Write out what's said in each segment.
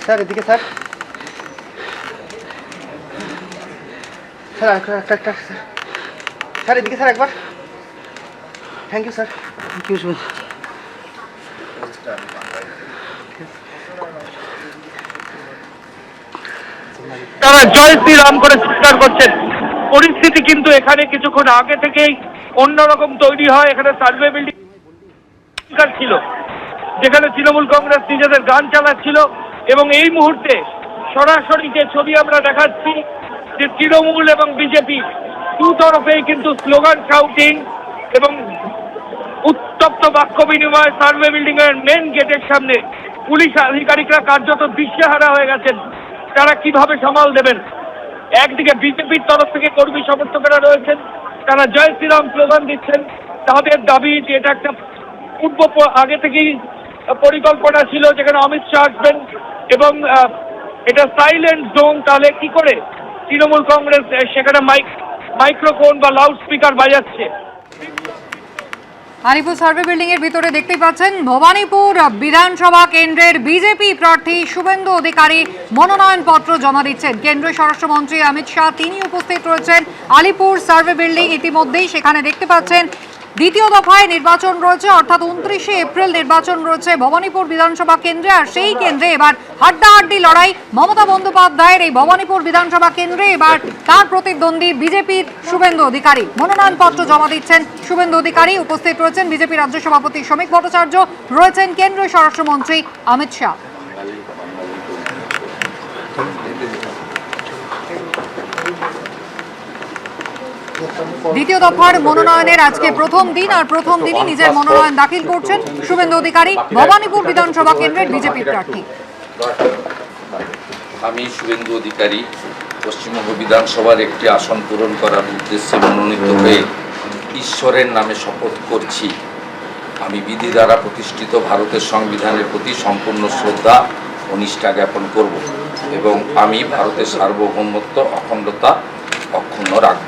Sir এদিকে sir, sir একটা sir এদিকে স্যার একবার। Thank you sir. Thank you. তারা জয় শ্রীরাম করে চিৎকার করছেন। পরিস্থিতি কিন্তু এখানে কিছুক্ষণ আগে থেকেই অন্যরকম তৈরি হয়। এখানে সার্ভে বিল্ডিং ছিল, যেখানে তৃণমূল কংগ্রেস নিজেদের গান চালাচ্ছিল, এবং এই মুহূর্তে সরাসরি যে ছবি আমরা দেখাচ্ছি, যে তৃণমূল এবং বিজেপি দু তরফেই কিন্তু স্লোগান, শাউটিং এবং উত্তপ্ত বাক্য বিনিময় সার্ভে বিল্ডিং এর মেন গেটের সামনে। পুলিশ আধিকারিকরা কার্যত দিশেহারা হয়ে গেছেন, তারা কিভাবে সামাল দেবেন। একদিকে বিজেপির তরফ থেকে কর্মী সমর্থকেরা রয়েছেন, তারা জয় শ্রীরাম স্লোগান দিচ্ছেন। তাদের দাবি যে এটা একটা আগে থেকেই পরিকল্পনা ছিল, যেখানে অমিত শাহ আসবেন, এবং এটা সাইলেন্ট জোন। তাহলে কি করে তৃণমূল কংগ্রেস সেখানে মাইক্রোফোন বা লাউড স্পিকার বাজাচ্ছে। আলিপুর সার্ভে বিল্ডিং এর ভিতরে দেখতেই পাচ্ছেন ভবানীপুর বিধানসভা কেন্দ্রের বিজেপি প্রার্থী শুভেন্দু অধিকারী মনোনয়নপত্র জমা দিচ্ছেন। কেন্দ্রীয় স্বরাষ্ট্রমন্ত্রী অমিত শাহ তিনি উপস্থিত রয়েছেন আলিপুর সার্ভে বিল্ডিং। ইতিমধ্যেই সেখানে দেখতে পাচ্ছেন দ্বিতীয় দফায় নির্বাচন রয়েছে, অর্থাৎ 29শে এপ্রিল নির্বাচন রয়েছে ভবানীপুর বিধানসভা কেন্দ্রে। আর সেই কেন্দ্রে এবার হাড্ডাহাড্ডি লড়াই মমতা বন্দ্যোপাধ্যায়ের এই ভবানীপুর বিধানসভা কেন্দ্রে। এবার তার প্রতিদ্বন্দ্বী বিজেপির শুভেন্দু অধিকারী মনোনয়নপত্র জমা দিচ্ছেন। শুভেন্দু অধিকারী উপস্থিত রয়েছেন বিজেপি রাজ্য সভাপতি শ্রমিক ভট্টাচার্য, রয়েছেন কেন্দ্রীয় স্বরাষ্ট্রমন্ত্রী অমিত শাহ। দ্বিতীয় দফার মনোনয়নের আজকে প্রথম দিন, আর প্রথম দিনই নিজের মনোনয়ন দাখিল করছেন শুভেন্দু অধিকারী, ভবানীপুর বিধানসভা কেন্দ্রের বিজেপি প্রার্থী। আমি শুভেন্দু অধিকারী পশ্চিমবঙ্গ বিধানসভার একটি আসন পূরণ করার উদ্দেশ্যে মনোনীত হয়ে ঈশ্বরের নামে শপথ করছি, আমি বিধি দ্বারা প্রতিষ্ঠিত ভারতের সংবিধানের প্রতি সম্পূর্ণ শ্রদ্ধা ও নিষ্ঠা জ্ঞাপন করব এবং আমি ভারতের সার্বভৌমত্ব অখণ্ডতা অক্ষুণ্ণ রাখব।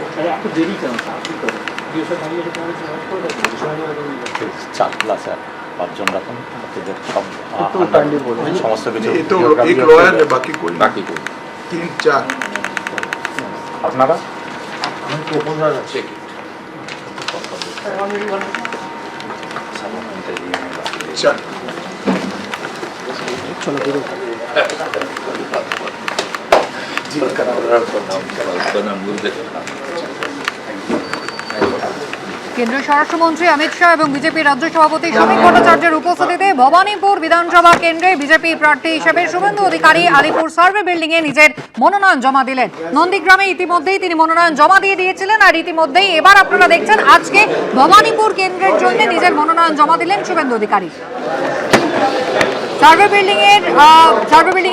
সমস্ত কিছু আপনারা কেন্দ্রীয় স্বরাষ্ট্রমন্ত্রী অমিত শাহ এবং বিজেপির রাজ্য সভাপতি শ্রমিক ভট্টাচার্যের উপস্থিতিতে ভবানীপুর বিধানসভা কেন্দ্রে বিজেপি প্রার্থী হিসেবে শুভেন্দু অধিকারী আলিপুর সার্ভে বিল্ডিং এ নিজের মনোনয়ন জমা দিলেন। নন্দীগ্রামে ইতিমধ্যেই তিনি মনোনয়ন জমা দিয়ে দিয়েছিলেন, আর ইতিমধ্যেই এবার আপনারা দেখছেন আজকে ভবানীপুর কেন্দ্রের জন্য নিজের মনোনয়ন জমা দিলেন শুভেন্দু অধিকারী। সার্ভে বিল্ডিং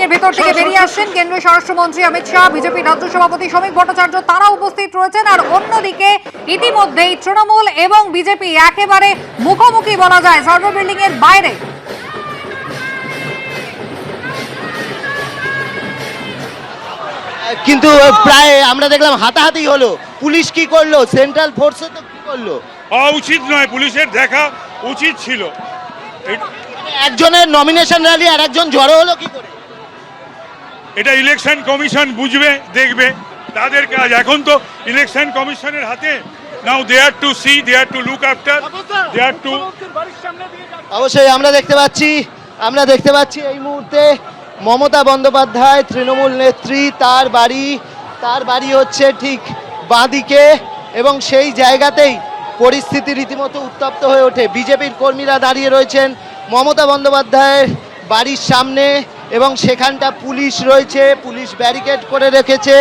এর ভেতর থেকে বেরিয়ে আসছেন কেন্দ্রীয় স্বরাষ্ট্রমন্ত্রী অমিত শাহ, বিজেপি রাজ্য সভাপতি শ্রমিক ভট্টাচার্য, তারা উপস্থিত রয়েছেন। আর অন্যদিকে ইতিমধ্যেই তৃণমূল এবং বিজেপি একেবারে মুখোমুখি বলা যায় সার্ভে বিল্ডিং এর বাইরে। কিন্তু প্রায় আমরা দেখলাম হাতাহাতি হলো, পুলিশ কি করলো, সেন্ট্রাল ফোর্স তো কি করলো? হওয়া উচিত নয়, পুলিশের দেখা উচিত ছিল। একজনের নমিনেশন র্যালি আর একজন জড়ো হলো কি করে? এটা ইলেকশন কমিশন বুঝবে, দেখবে, তাদের কাজ। এখন তো ইলেকশন কমিশনের হাতে। Now they are to see, they are to look after, they are to. অবশ্যই আমরা দেখতে পাচ্ছি এই মুহূর্তে মমতা বন্দ্যোপাধ্যায় তৃণমূল নেত্রী, তার বাড়ি হচ্ছে ঠিক বাঁদিকে, এবং সেই জায়গাতেই পরিস্থিতি রীতিমতো উত্তপ্ত হয়ে ওঠে। বিজেপির কর্মীরা দাঁড়িয়ে রয়েছেন মমতা বন্দ্যোপাধ্যায়ের বাড়ির সামনে, এবং সেখানটা পুলিশ রয়েছে, পুলিশ ব্যারিকেড করে রেখেছে।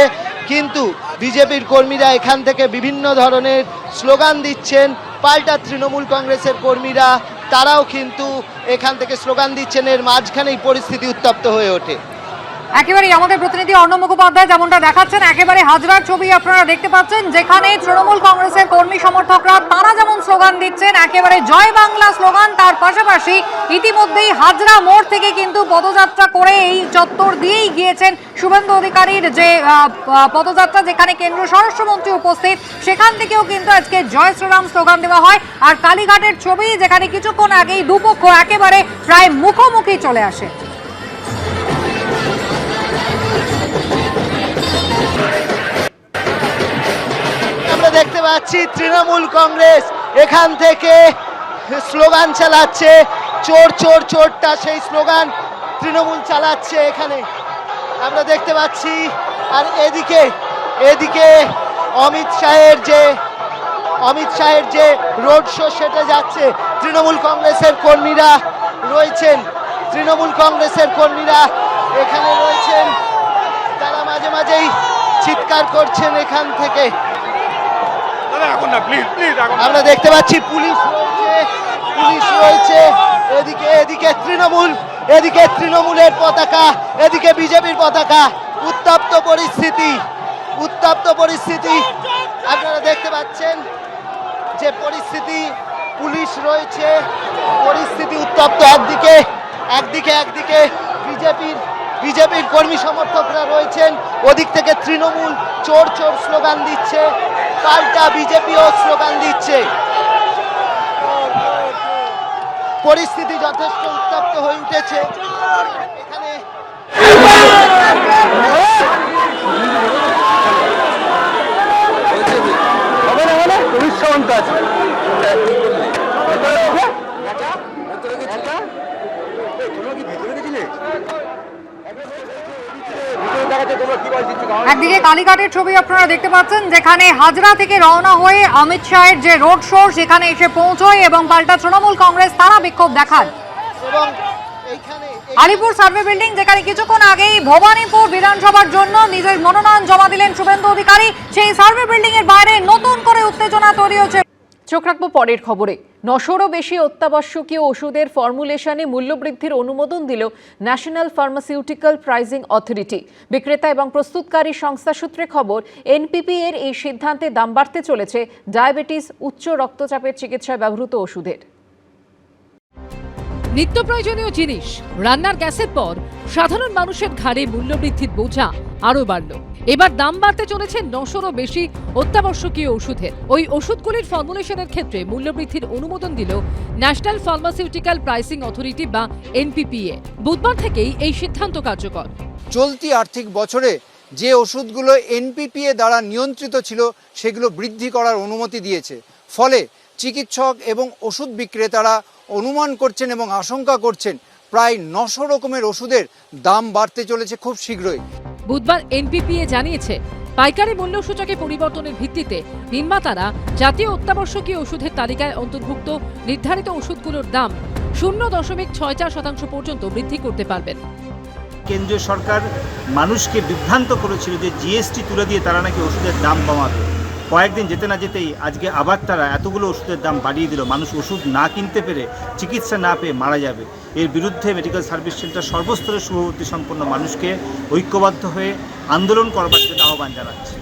কিন্তু বিজেপির কর্মীরা এখান থেকে বিভিন্ন ধরনের স্লোগান দিচ্ছেন, পাল্টা তৃণমূল কংগ্রেসের কর্মীরা তারাও কিন্তু এখান থেকে স্লোগান দিচ্ছেন। এর মাঝখানেই পরিস্থিতি উত্তপ্ত হয়ে ওঠে। একেবারেই আমাদের প্রতিনিধি অর্ণব মুখোপাধ্যায় যেমনটা দেখাচ্ছেন, একেবারে হাজরার ছবি আপনারা দেখতে পাচ্ছেন, যেখানে তৃণমূল কংগ্রেসের কর্মী সমর্থকরা তারা যেমন স্লোগান দিচ্ছেন, একেবারে জয় বাংলা স্লোগান, তার পাশাপাশি ইতিমধ্যেই হাজরা মোড় থেকে কিন্তু পদযাত্রা করে এই চত্বর দিয়েই গিয়েছেন শুভেন্দু অধিকারীর যে পদযাত্রা, যেখানে কেন্দ্রীয় স্বরাষ্ট্রমন্ত্রী উপস্থিত, সেখান থেকেও কিন্তু আজকে জয় শ্রীরাম স্লোগান দেওয়া হয়। আর কালীঘাটের ছবি, যেখানে কিছুক্ষণ আগেই দুপক্ষ একেবারে প্রায় মুখোমুখি চলে আসে। দেখতে পাচ্ছি তৃণমূল কংগ্রেস এখান থেকে স্লোগান চালাচ্ছে, চোর চোর চোরটা, সেই স্লোগান তৃণমূল চালাচ্ছে এখানে আমরা দেখতে পাচ্ছি। আর এদিকে অমিত শাহের যে রোড শো সেটা যাচ্ছে। তৃণমূল কংগ্রেসের কর্মীরা এখানে রয়েছেন, তারা মাঝে মাঝেই চিৎকার করছেন এখান থেকে। আমরা দেখতে পাচ্ছি পুলিশ রয়েছে এদিকে তৃণমূলের পতাকা, এদিকে বিজেপির পতাকা। উত্তপ্ত পরিস্থিতি আপনারা দেখতে পাচ্ছেন যে পরিস্থিতি, পুলিশ রয়েছে, পরিস্থিতি উত্তপ্ত। একদিকে বিজেপির কর্মী সমর্থকরা রয়েছেন, ওদিক থেকে তৃণমূল চোর চোর স্লোগান দিচ্ছে, পাল্টা বিজেপিও স্লোগান দিচ্ছে। পরিস্থিতি যথেষ্ট উত্তপ্ত হয়ে উঠেছে এখানে। একদিকে কালীঘাটের ছবি আপনারা দেখতে পাচ্ছেন, যেখানে হাজরা থেকে রওনা হয়ে অমিত শাহের যে রোড শো সেখানে এসে পৌঁছয় এবং পাল্টা তৃণমূল কংগ্রেস তারা বিক্ষোভ দেখান। এবং আলিপুর সার্ভে বিল্ডিং, যেখানে কিছুক্ষণ আগেই ভবানীপুর বিধানসভার জন্য নিজের মনোনয়ন জমা দিলেন শুভেন্দু অধিকারী, সেই সার্ভে বিল্ডিং এর বাইরে নতুন করে উত্তেজনা তৈরি হচ্ছে। চোখ রাখবো পরের খবরে। 900রও বেশি অত্যাবশ্যকীয় ওষুধের ফর্মুলেশনে মূল্যবৃদ্ধির অনুমোদন দিল ন্যাশনাল ফার্মাসিউটিক্যাল প্রাইজিং অথরিটি। বিক্রেতা এবং প্রস্তুতকারী সংস্থা সূত্রে খবর, এনপিপি এর এই সিদ্ধান্তে দাম বাড়তে চলেছে ডায়াবেটিস, উচ্চ রক্তচাপের চিকিৎসায় ব্যবহৃত ওষুধের। নিত্য প্রয়োজনীয় জিনিস, রান্নার গ্যাসের পর সাধারণ মানুষের ঘাড়ে মূল্যবৃদ্ধির বোঝা আরও বাড়ল। এবার দাম বাড়তে চলেছে 900রও বেশি অত্যাবশ্যকীয় ওষুধের। ওই ওষুধগুলির ফর্মুলেশনের ক্ষেত্রে মূল্যবৃদ্ধির অনুমোদন দিল ন্যাশনাল ফার্মাসিউটিক্যাল প্রাইসিং অথরিটি বা এনপিপিএ। বুধবার থেকেই এই সিদ্ধান্ত কার্যকর। চলতি আর্থিক বছরে যে ওষুধগুলো এনপিপিএ দ্বারা নিয়ন্ত্রিত ছিল সেগুলো বৃদ্ধি করার অনুমতি দিয়েছে। ফলে চিকিৎসক এবং ওষুধ বিক্রেতারা অনুমান করছেন এবং আশঙ্কা করছেন প্রায় 900 রকমের ওষুধের দাম বাড়তে চলেছে খুব শীঘ্রই। বুধবার এনপিপিএ জানিয়েছে, পাইকারি মূল্য সূচকে পরিবর্তনের ভিত্তিতে নির্মাতারা জাতীয় অত্যাবশ্যকীয় ওষুধের তালিকায় অন্তর্ভুক্ত নির্ধারিত ওষুধগুলোর দাম 0.64% পর্যন্ত বৃদ্ধি করতে পারবেন। কেন্দ্রীয় সরকার মানুষকে বিভ্রান্ত করেছিল যে জিএসটি তুলে দিয়ে তারা নাকি ওষুধের দাম কমাবে। কয়েকদিন যেতে না যেতেই আজকে আবার তারা এতগুলো ওষুধের দাম বাড়িয়ে দিল। মানুষ ওষুধ না কিনতে পেরে, চিকিৎসা না পেয়ে মারা যাবে। এর বিরুদ্ধে মেডিকেল সার্ভিস সেন্টার সর্বস্তরের শুভবুদ্ধি সম্পন্ন মানুষকে ঐক্যবদ্ধ হয়ে আন্দোলন করবার জন্য আহ্বান জানাচ্ছে।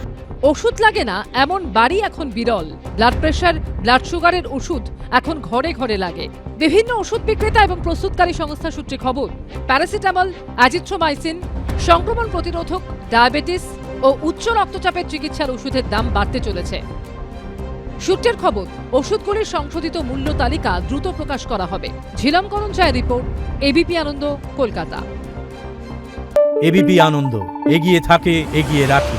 ওষুধ লাগে না এমন বাড়ি এখন বিরল। ব্লাড প্রেশার, ব্লাড সুগারের ওষুধ এখন ঘরে ঘরে লাগে। বিভিন্ন ওষুধ বিক্রেতা এবং প্রস্তুতকারী সংস্থা সূত্রে খবর, প্যারাসিটামল, অ্যাজিথ্রোমাইসিন, সংক্রমণ প্রতিরোধক, ডায়াবেটিস ও উচ্চ রক্তচাপের চিকিৎসার ওষুধের দাম বাড়তে চলেছে। সূত্রের খবর, ওষুধগুলির সংশোধিত মূল্য তালিকা দ্রুত প্রকাশ করা হবে। ঝিলম করঞ্চায়ের রিপোর্ট, এবিপি আনন্দ, কলকাতা। এবিপি আনন্দ, এগিয়ে থাকে, এগিয়ে রাখে।